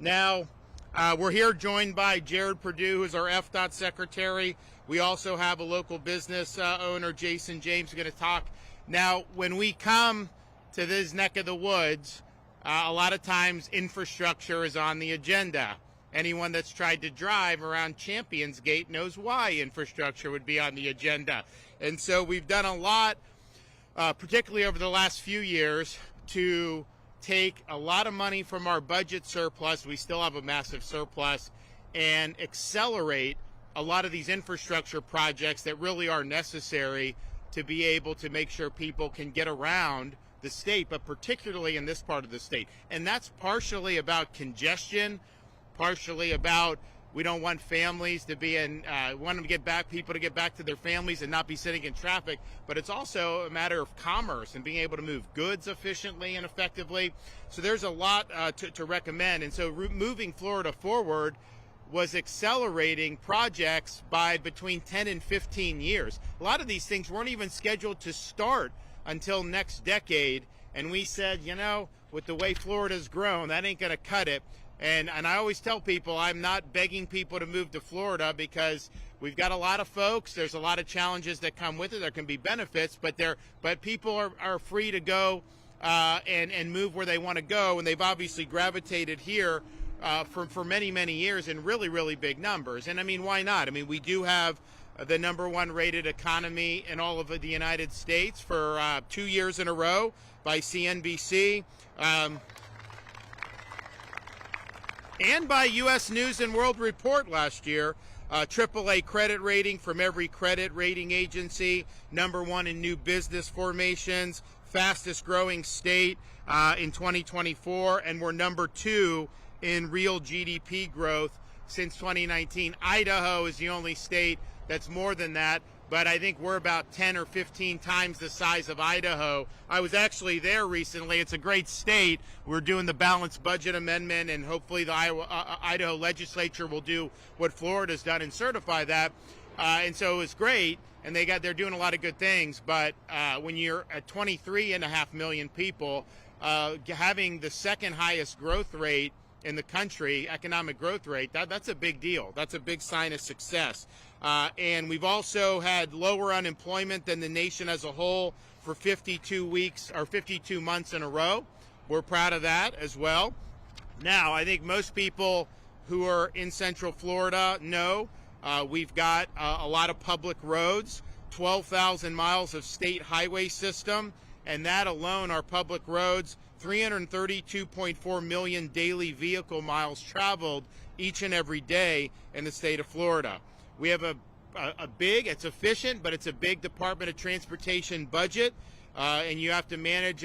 Now, we're here joined by Jared Perdue, who's our FDOT secretary. We also have a local business owner, Jason James, who's going to talk. Now, when we come to this neck of the woods, a lot of times infrastructure is on the agenda. Anyone that's tried to drive around Champions Gate knows why infrastructure would be on the agenda. And so we've done a lot, particularly over the last few years, to take a lot of money from our budget surplus, we still have a massive surplus, and accelerate a lot of these infrastructure projects that really are necessary to be able to make sure people can get around the state, but particularly in this part of the state. And that's partially about congestion, partially about we don't want families to be in, want them to get back, people to get back to their families and not be sitting in traffic. But it's also a matter of commerce and being able to move goods efficiently and effectively. So there's a lot to recommend. And so moving Florida forward was accelerating projects by between 10 and 15 years. A lot of these things weren't even scheduled to start until next decade. And we said, you know, with the way Florida's grown, that ain't going to cut it. And I always tell people I'm not begging people to move to Florida because we've got a lot of folks. There's a lot of challenges that come with it. There can be benefits, but people are free to go and move where they want to go. And they've obviously gravitated here for many, many years in really, really big numbers. And I mean, why not? I mean, we do have the #1 rated economy in all of the United States for 2 years in a row by CNBC. And by U.S. News and World Report last year, AAA credit rating from every credit rating agency, #1 in new business formations, fastest growing state in 2024, and we're #2 in real GDP growth since 2019. Idaho is the only state that's more than that, but I think we're about 10 or 15 times the size of Idaho. I was actually there recently. It's a great state. We're doing the balanced budget amendment, and hopefully the Idaho legislature will do what Florida's done and certify that. And so it was great, and they're doing a lot of good things. But when you're at 23.5 million people, having the second highest growth rate in the country, economic growth rate, that's a big deal. That's a big sign of success. And we've also had lower unemployment than the nation as a whole for 52 weeks or 52 months in a row. We're proud of that as well. Now, I think most people who are in Central Florida know we've got a lot of public roads, 12,000 miles of state highway system, and that alone, our public roads, 332.4 million daily vehicle miles traveled each and every day in the state of Florida. We have a big, it's efficient, but it's a big Department of Transportation budget, and you have to manage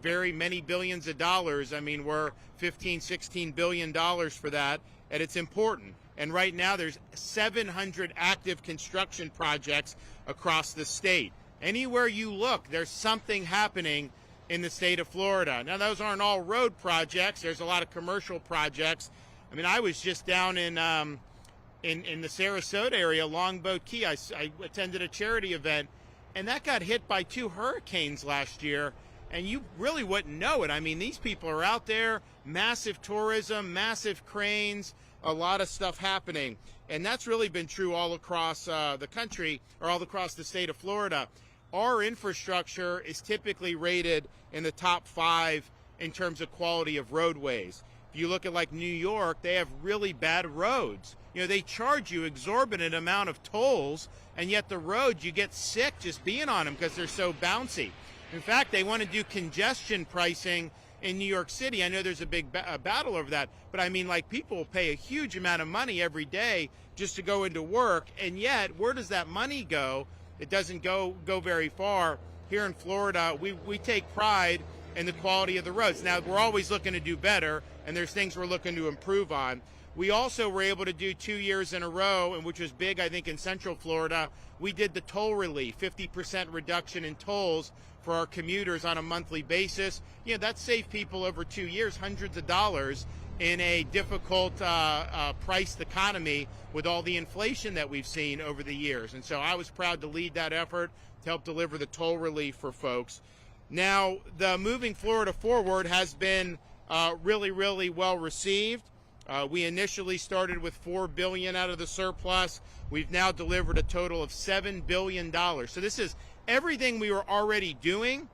very many billions of dollars. I mean, we're $15-16 billion for that, and it's important. And right now there's 700 active construction projects across the state. Anywhere you look, there's something happening in the state of Florida. Now, those aren't all road projects. There's a lot of commercial projects. I mean, I was just down in the Sarasota area, Longboat Key. I attended a charity event, and that got hit by 2 hurricanes last year, and you really wouldn't know it. I mean, these people are out there, massive tourism, massive cranes, a lot of stuff happening. And that's really been true all across the country, or all across the state of Florida. Our infrastructure is typically rated in the top 5 in terms of quality of roadways. If you look at like New York, they have really bad roads. You know, they charge you exorbitant amount of tolls, and yet the roads, you get sick just being on them because they're so bouncy. In fact, they want to do congestion pricing in New York City. I know there's a big battle over that, but I mean, like, people will pay a huge amount of money every day just to go into work, and yet where does that money go? It doesn't go very far. Here in Florida, we take pride in the quality of the roads. Now, we're always looking to do better, and there's things we're looking to improve on. We also were able to do 2 years in a row, and which was big, I think, in Central Florida. We did the toll relief, 50% reduction in tolls for our commuters on a monthly basis. You know, that saved people over 2 years hundreds of dollars in a difficult priced economy with all the inflation that we've seen over the years. And so I was proud to lead that effort to help deliver the toll relief for folks. Now, the Moving Florida Forward has been really, really well received. We initially started with $4 billion out of the surplus. We've now delivered a total of $7 billion. So this is everything we were already doing,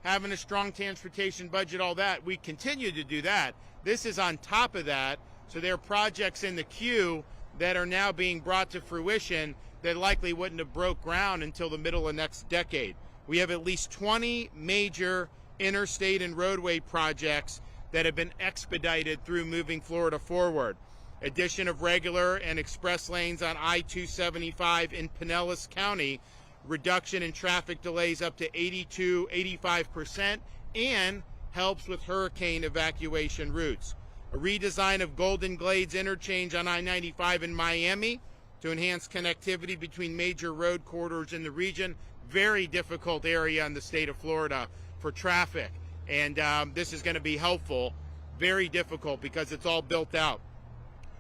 having a strong transportation budget, all that. We continue to do that. This is on top of that. So there are projects in the queue that are now being brought to fruition that likely wouldn't have broke ground until the middle of next decade. We have at least 20 major interstate and roadway projects that have been expedited through Moving Florida Forward. Addition of regular and express lanes on I-275 in Pinellas County, reduction in traffic delays up to 85%, and helps with hurricane evacuation routes. A redesign of Golden Glades interchange on I-95 in Miami to enhance connectivity between major road corridors in the region. Very difficult area in the state of Florida for traffic. And this is going to be helpful. Very difficult because it's all built out.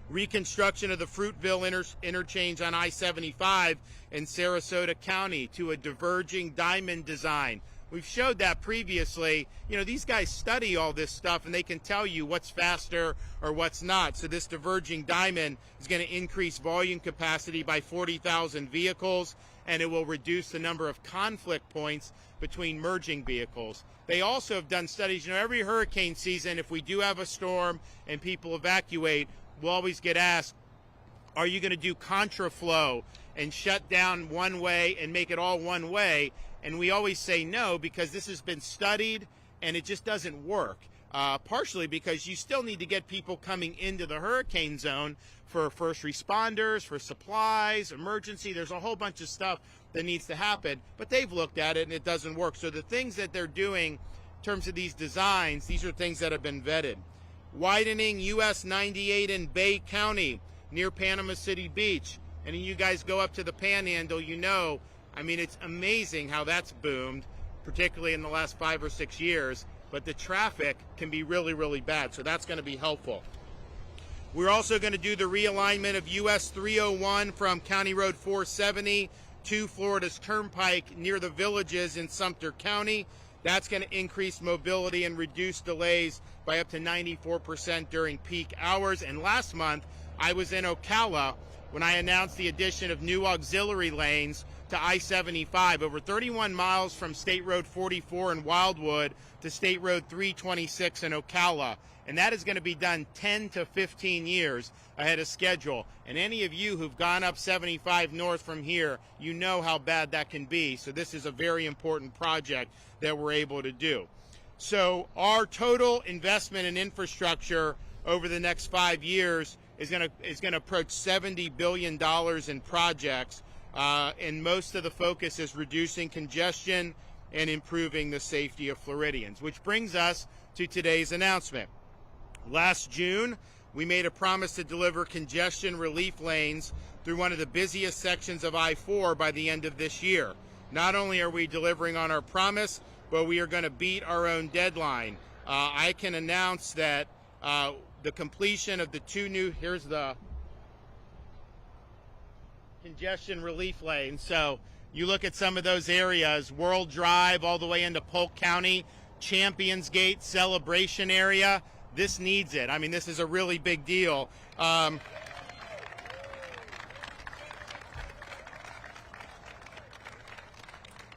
Reconstruction of the Fruitville interchange on I-75 in Sarasota County to a diverging diamond design. We've showed that previously. You know, these guys study all this stuff and they can tell you what's faster or what's not. So this diverging diamond is going to increase volume capacity by 40,000 vehicles, and it will reduce the number of conflict points between merging vehicles. They also have done studies. You know, every hurricane season, if we do have a storm and people evacuate, we'll always get asked, are you going to do contraflow and shut down one way and make it all one way? And we always say no, because this has been studied and it just doesn't work. Partially because you still need to get people coming into the hurricane zone for first responders, for supplies, emergency. There's a whole bunch of stuff that needs to happen, but they've looked at it and it doesn't work. So the things that they're doing in terms of these designs, these are things that have been vetted. Widening US 98 in Bay County near Panama City Beach. And you guys go up to the Panhandle, you know, I mean, it's amazing how that's boomed, particularly in the last 5 or 6 years, but the traffic can be really, really bad, so that's going to be helpful. We're also going to do the realignment of US 301 from County Road 470 to Florida's Turnpike near the Villages in Sumter County. That's going to increase mobility and reduce delays by up to 94% during peak hours. And last month, I was in Ocala when I announced the addition of new auxiliary lanes to I-75, over 31 miles from State Road 44 in Wildwood to State Road 326 in Ocala. And that is going to be done 10 to 15 years ahead of schedule. And any of you who've gone up 75 north from here, you know how bad that can be. So this is a very important project that we're able to do. So our total investment in infrastructure over the next 5 years is going to approach $70 billion in projects. And most of the focus is reducing congestion and improving the safety of Floridians, which brings us to today's announcement. Last June, we made a promise to deliver congestion relief lanes through one of the busiest sections of I-4 by the end of this year. Not only are we delivering on our promise, but we are going to beat our own deadline. I can announce that the completion of the two new, here's the congestion relief lanes. So you look at some of those areas, World Drive all the way into Polk County, Champions Gate, Celebration area. This needs it. I mean, this is a really big deal.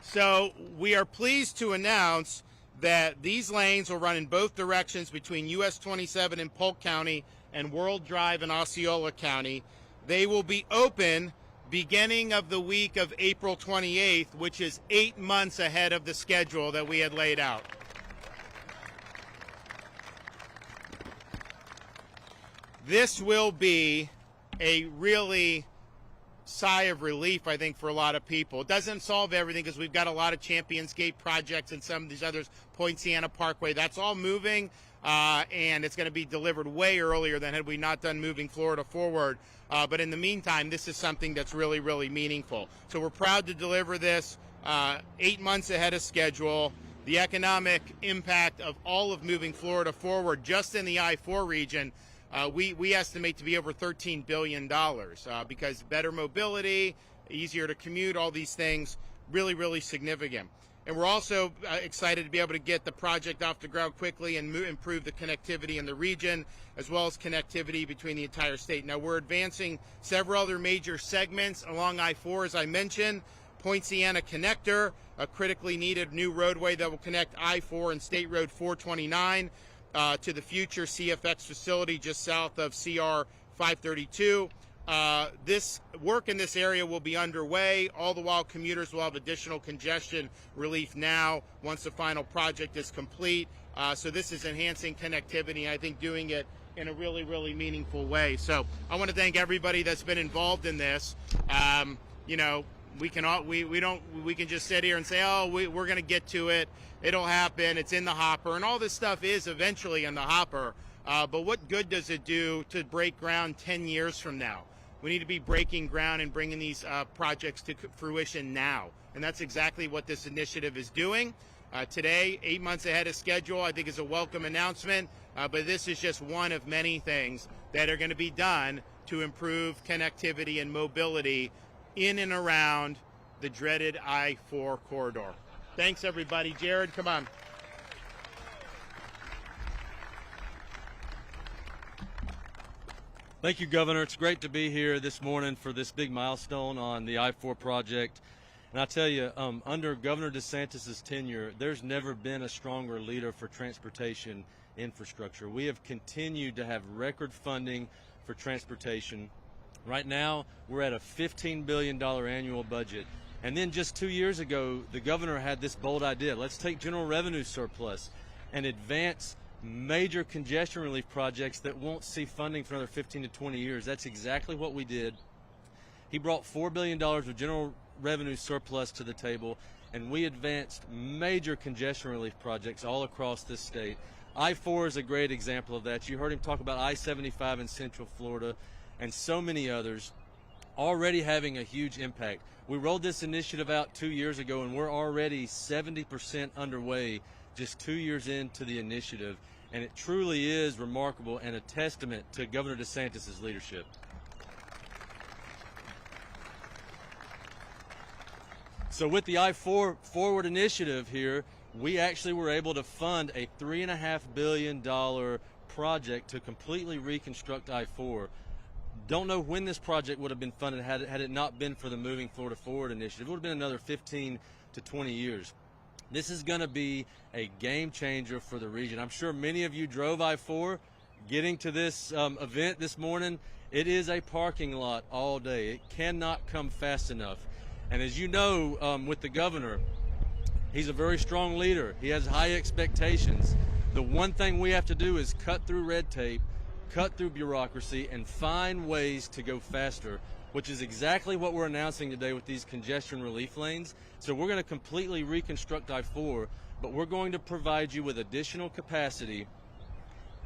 So we are pleased to announce that these lanes will run in both directions between US 27 in Polk County and World Drive in Osceola County. They will be open beginning of the week of April 28th, which is 8 months ahead of the schedule that we had laid out. This will be a really sigh of relief, I think, for a lot of people. It doesn't solve everything because we've got a lot of Champions Gate projects and some of these others, Poinciana Parkway. That's all moving, and it's going to be delivered way earlier than had we not done Moving Florida Forward. But in the meantime, this is something that's really, really meaningful. So we're proud to deliver this 8 months ahead of schedule. The economic impact of all of Moving Florida Forward just in the I-4 region, we estimate to be over $13 billion because better mobility, easier to commute, all these things, really, really significant. And we're also excited to be able to get the project off the ground quickly and improve the connectivity in the region, as well as connectivity between the entire state. Now, we're advancing several other major segments along I-4, as I mentioned. Poinciana Connector, a critically needed new roadway that will connect I-4 and State Road 429 to the future CFX facility just south of CR 532. This work in this area will be underway. All the while, commuters will have additional congestion relief now once the final project is complete. So this is enhancing connectivity, I think doing it in a really, really meaningful way. So I want to thank everybody that's been involved in this. You know, we can just sit here and say, oh, we're going to get to it. It'll happen. It's in the hopper. And all this stuff is eventually in the hopper. But what good does it do to break ground 10 years from now? We need to be breaking ground and bringing these projects to fruition now. And that's exactly what this initiative is doing. Today, 8 months ahead of schedule, I think is a welcome announcement. But this is just one of many things that are going to be done to improve connectivity and mobility in and around the dreaded I-4 corridor. Thanks, everybody. Jared, come on. Thank you, Governor. It's great to be here this morning for this big milestone on the I-4 project. And I tell you, under Governor DeSantis' tenure, there's never been a stronger leader for transportation infrastructure. We have continued to have record funding for transportation. Right now, we're at a $15 billion annual budget. And then just 2 years ago, the governor had this bold idea. Let's take general revenue surplus and advance major congestion relief projects that won't see funding for another 15 to 20 years. That's exactly what we did. He brought $4 billion of general revenue surplus to the table, and we advanced major congestion relief projects all across this state. I-4 is a great example of that. You heard him talk about I-75 in Central Florida and so many others already having a huge impact. We rolled this initiative out 2 years ago, and we're already 70% underway just 2 years into the initiative. And it truly is remarkable and a testament to Governor DeSantis' leadership. So with the I-4 Forward initiative here, we actually were able to fund a $3.5 billion project to completely reconstruct I-4. Don't know when this project would have been funded had it not been for the Moving Florida Forward initiative. It would have been another 15 to 20 years. This is going to be a game changer for the region. I'm sure many of you drove I-4 getting to this event this morning. It is a parking lot all day. It cannot come fast enough. And as you know, with the governor, he's a very strong leader. He has high expectations. The one thing we have to do is cut through red tape, cut through bureaucracy, and find ways to go faster, which is exactly what we're announcing today with these congestion relief lanes. So we're going to completely reconstruct I-4, but we're going to provide you with additional capacity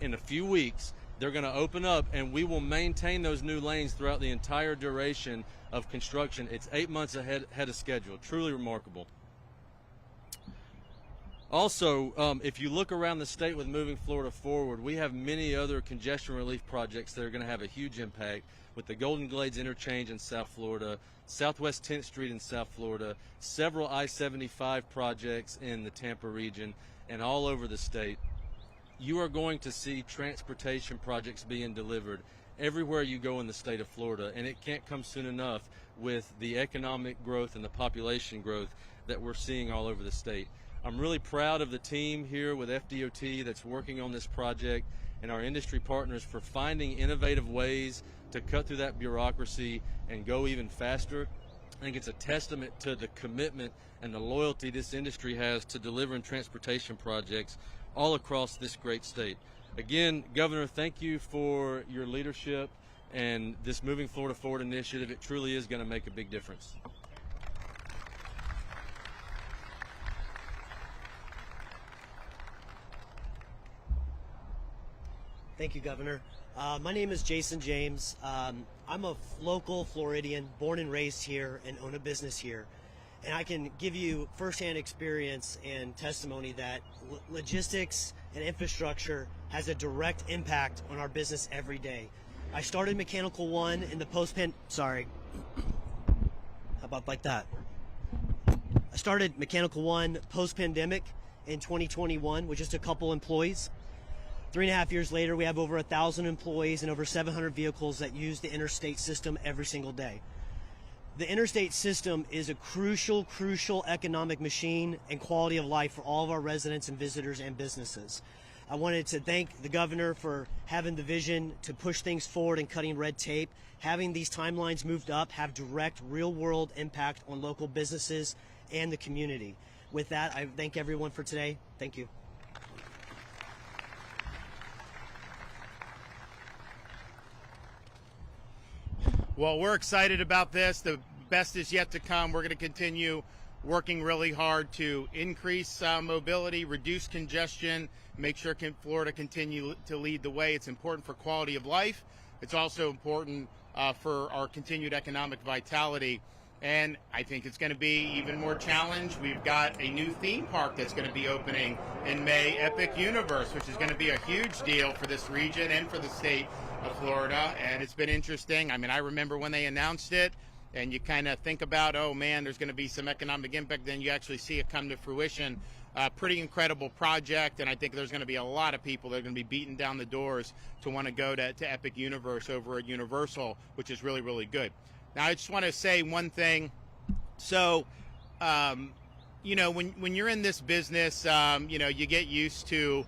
in a few weeks. They're going to open up, and we will maintain those new lanes throughout the entire duration of construction. It's 8 months ahead of schedule. Truly remarkable. Also, if you look around the state with Moving Florida Forward, we have many other congestion relief projects that are going to have a huge impact with the Golden Glades Interchange in South Florida, Southwest 10th Street in South Florida, several I-75 projects in the Tampa region, and all over the state. You are going to see transportation projects being delivered everywhere you go in the state of Florida, and it can't come soon enough with the economic growth and the population growth that we're seeing all over the state. I'm really proud of the team here with FDOT that's working on this project and our industry partners for finding innovative ways to cut through that bureaucracy and go even faster. I think it's a testament to the commitment and the loyalty this industry has to delivering transportation projects all across this great state. Again, Governor, thank you for your leadership and this Moving Florida Forward initiative. It truly is going to make a big difference. Thank you, Governor. My name is Jason James. I'm a local Floridian, born and raised here and own a business here. And I can give you firsthand experience and testimony that logistics and infrastructure has a direct impact on our business every day. I started Mechanical One in the how about like that? I started Mechanical One post-pandemic in 2021 with just a couple employees. 3.5 years later, we have over 1,000 employees and over 700 vehicles that use the interstate system every single day. The interstate system is a crucial economic machine and quality of life for all of our residents and visitors and businesses. I wanted to thank the governor for having the vision to push things forward and cutting red tape. Having these timelines moved up have direct real-world impact on local businesses and the community. With that, I thank everyone for today. Thank you. Well, we're excited about this. The best is yet to come. We're going to continue working really hard to increase mobility, reduce congestion, make sure Florida continue to lead the way. It's important for quality of life. It's also important for our continued economic vitality. And I think it's going to be even more challenged. We've got a new theme park that's going to be opening in May, Epic Universe, which is going to be a huge deal for this region and for the state of Florida. And it's been interesting. I mean, I remember when they announced it, and you kind of think about, oh man, there's going to be some economic impact. Then you actually see it come to fruition. Pretty incredible project, and I think there's going to be a lot of people that are going to be beating down the doors to want to go to Epic Universe over at Universal, which is really, really good. Now, I just want to say one thing. So, you know, when you're in this business, you know, you get used to,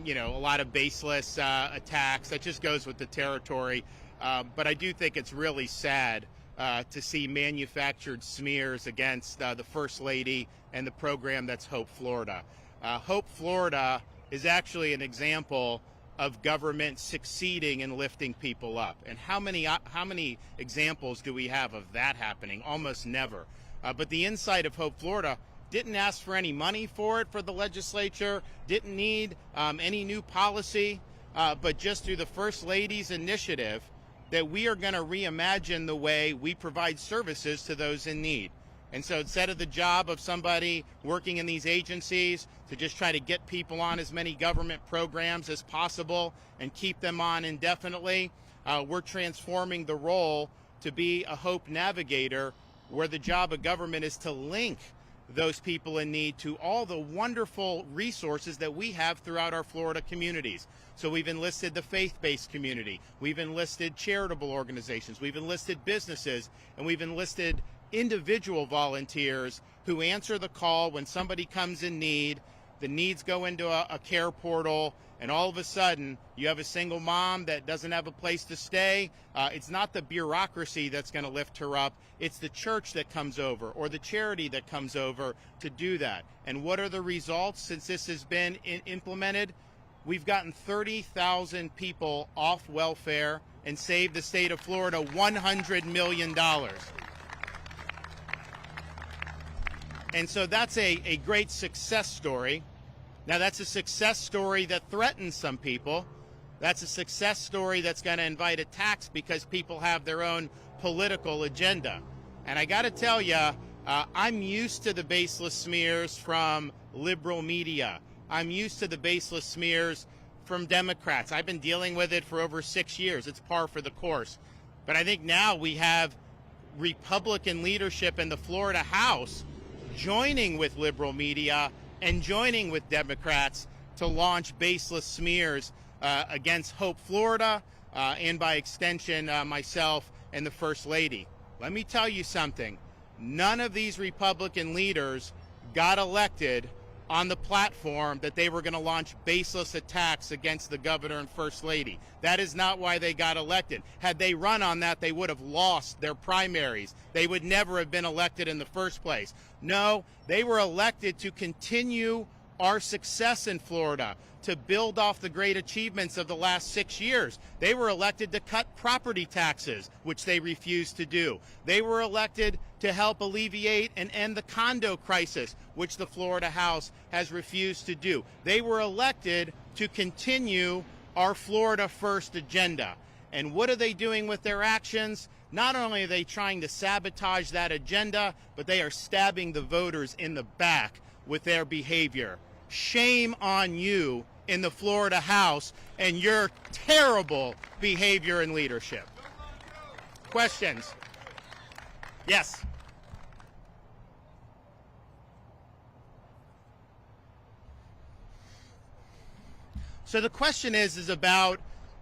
you know, a lot of baseless attacks. That just goes with the territory. But I do think it's really sad to see manufactured smears against the First Lady and the program that's Hope Florida. Hope Florida is actually an example of government succeeding in lifting people up. And how many examples do we have of that happening? Almost never. But the inside of Hope Florida didn't ask for any money for it for the legislature, didn't need any new policy, but just through the First Lady's initiative that we are going to reimagine the way we provide services to those in need. And so instead of the job of somebody working in these agencies to just try to get people on as many government programs as possible and keep them on indefinitely, we're transforming the role to be a hope navigator, where the job of government is to link those people in need to all the wonderful resources that we have throughout our Florida communities. So we've enlisted the faith-based community, we've enlisted charitable organizations, we've enlisted businesses, and we've enlisted individual volunteers who answer the call when somebody comes in need. The needs go into a care portal, and all of a sudden you have a single mom that doesn't have a place to stay. It's not the bureaucracy that's going to lift her up. It's the church that comes over or the charity that comes over to do that. And what are the results since this has been implemented? We've gotten 30,000 people off welfare and saved the state of Florida $100 million. And so that's a great success story. Now, that's a success story that threatens some people. That's a success story that's going to invite attacks because people have their own political agenda. And I got to tell you, I'm used to the baseless smears from liberal media. I'm used to the baseless smears from Democrats. I've been dealing with it for over 6 years. It's par for the course. But I think now we have Republican leadership in the Florida House joining with liberal media and joining with Democrats to launch baseless smears against Hope Florida and by extension myself and the First Lady. Let me tell you something. None of these Republican leaders got elected on the platform that they were going to launch baseless attacks against the governor and First Lady. That is not why they got elected. Had they run on that, they would have lost their primaries. They would never have been elected in the first place. No, they were elected to continue our success in Florida, to build off the great achievements of the last 6 years. They were elected to cut property taxes, which they refused to do. They were elected to help alleviate and end the condo crisis, which the Florida House has refused to do. They were elected to continue our Florida First agenda. And what are they doing with their actions? Not only are they trying to sabotage that agenda, but they are stabbing the voters in the back with their behavior. Shame on you in the Florida House and your terrible behavior and leadership. Questions? Yes. So the question is about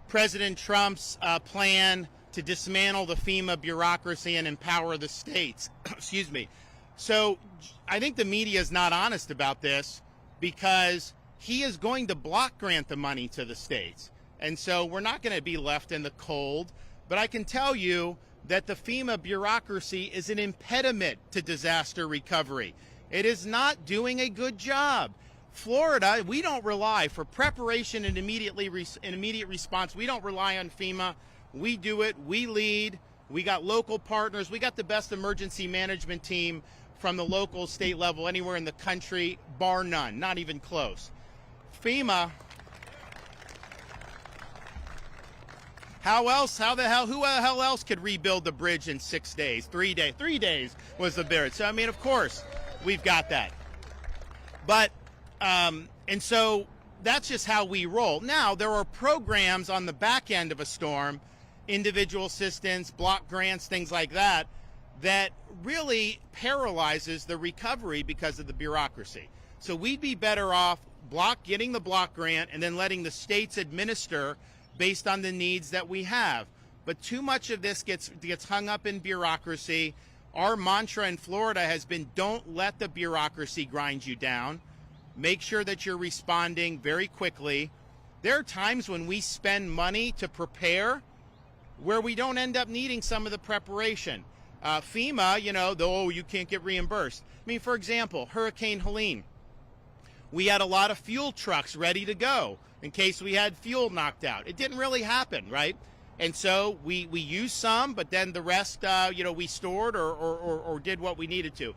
President Trump's plan to dismantle the FEMA bureaucracy and empower the states. Excuse me. So I think the media is not honest about this because he is going to block grant the money to the states. And so we're not going to be left in the cold. But I can tell you that the FEMA bureaucracy is an impediment to disaster recovery. It is not doing a good job. Florida, we don't rely for preparation and immediate response. We don't rely on FEMA. We do it. We lead. We got local partners. We got the best emergency management team from the local, state level, anywhere in the country, bar none, not even close. FEMA, who the hell else could rebuild the bridge in 6 days, 3 days? 3 days was the bridge. So, I mean, of course, we've got that. But, and so that's just how we roll. Now, there are programs on the back end of a storm, individual assistance, block grants, things like that, that really paralyzes the recovery because of the bureaucracy. So we'd be better off getting the block grant and then letting the states administer based on the needs that we have. But too much of this gets hung up in bureaucracy. Our mantra in Florida has been, don't let the bureaucracy grind you down. Make sure that you're responding very quickly. There are times when we spend money to prepare where we don't end up needing some of the preparation. FEMA, you can't get reimbursed. I mean, for example, Hurricane Helene. We had a lot of fuel trucks ready to go in case we had fuel knocked out. It didn't really happen, right? And so we used some, but then the rest, we stored or did what we needed to.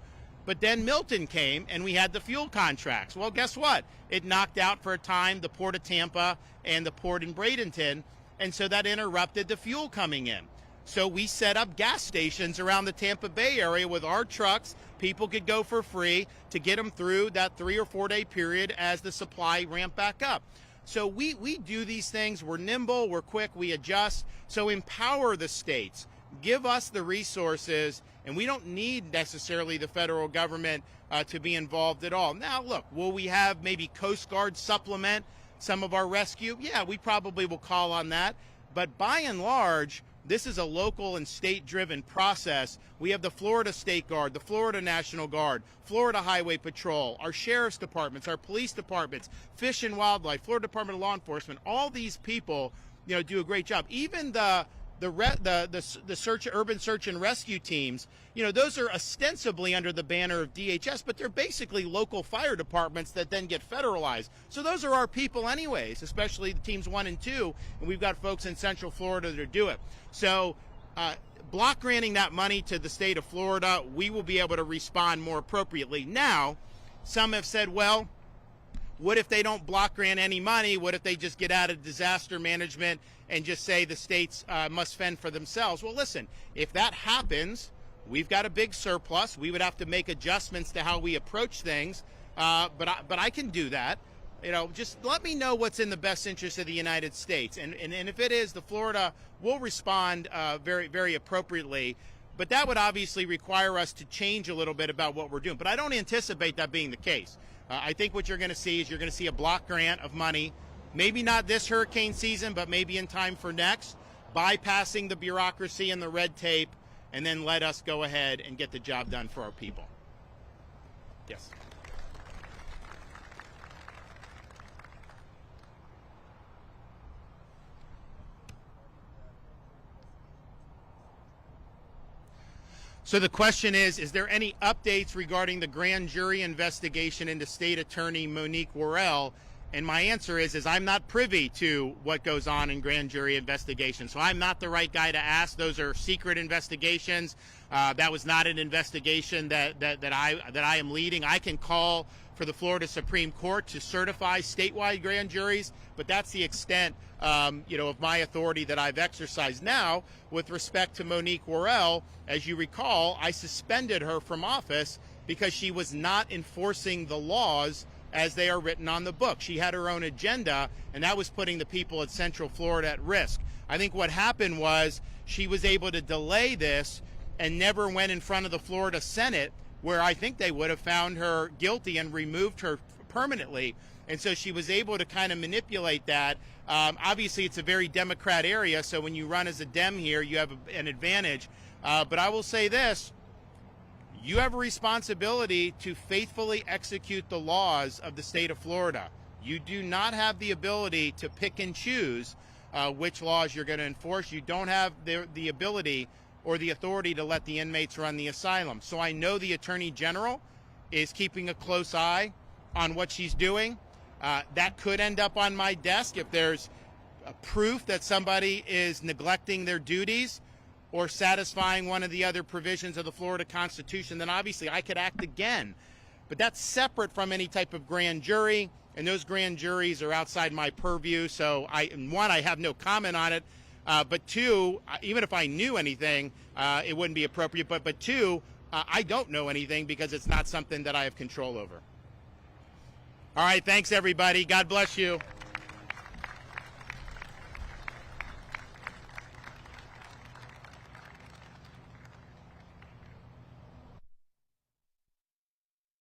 But then Milton came and we had the fuel contracts. Well, guess what? It knocked out for a time the port of Tampa and the port in Bradenton, and so that interrupted the fuel coming in. So we set up gas stations around the Tampa Bay area with our trucks. People could go for free to get them through that 3 or 4 day period as the supply ramped back up. So we do these things. We're nimble, we're quick, we adjust. So empower the states. Give us the resources, and we don't need necessarily the federal government to be involved at all. Now, look, will we have maybe Coast Guard supplement some of our rescue? Yeah, we probably will call on that. But by and large, this is a local and state-driven process. We have the Florida State Guard, the Florida National Guard, Florida Highway Patrol, our sheriff's departments, our police departments, Fish and Wildlife, Florida Department of Law Enforcement. All these people, do a great job. Even the urban search and rescue teams, those are ostensibly under the banner of DHS, but they're basically local fire departments that then get federalized. So those are our people anyways, especially the teams 1 and 2, and we've got folks in Central Florida that do it. So block granting that money to the state of Florida, we will be able to respond more appropriately. Now, some have said, well, what if they don't block grant any money? What if they just get out of disaster management and just say the states must fend for themselves? Well, listen, if that happens, we've got a big surplus. We would have to make adjustments to how we approach things, but I can do that. Just let me know what's in the best interest of the United States. And if it is, the Florida will respond very, very appropriately. But that would obviously require us to change a little bit about what we're doing. But I don't anticipate that being the case. I think what you're going to see is you're going to see a block grant of money, maybe not this hurricane season, but maybe in time for next, bypassing the bureaucracy and the red tape, and then let us go ahead and get the job done for our people. Yes. So the question is there any updates regarding the grand jury investigation into State Attorney Monique Worrell? And my answer is I'm not privy to what goes on in grand jury investigations. So I'm not the right guy to ask. Those are secret investigations. That was not an investigation that I am leading. I can call for the Florida Supreme Court to certify statewide grand juries, but that's the extent of my authority that I've exercised. Now, with respect to Monique Worrell, as you recall, I suspended her from office because she was not enforcing the laws as they are written on the book. She had her own agenda, and that was putting the people of Central Florida at risk. I think what happened was she was able to delay this and never went in front of the Florida Senate, where I think they would have found her guilty and removed her permanently. And so she was able to kind of manipulate that. Obviously, it's a very Democrat area, so when you run as a Dem here, you have an advantage. But I will say this. You have a responsibility to faithfully execute the laws of the state of Florida. You do not have the ability to pick and choose which laws you're going to enforce. You don't have the ability or the authority to let the inmates run the asylum. So I know the Attorney General is keeping a close eye on what she's doing. That could end up on my desk if there's proof that somebody is neglecting their duties or satisfying one of the other provisions of the Florida Constitution. Then obviously I could act again. But that's separate from any type of grand jury, and those grand juries are outside my purview. So one, I have no comment on it. But two, even if I knew anything, it wouldn't be appropriate. But two, I don't know anything because it's not something that I have control over. All right, thanks everybody. God bless you.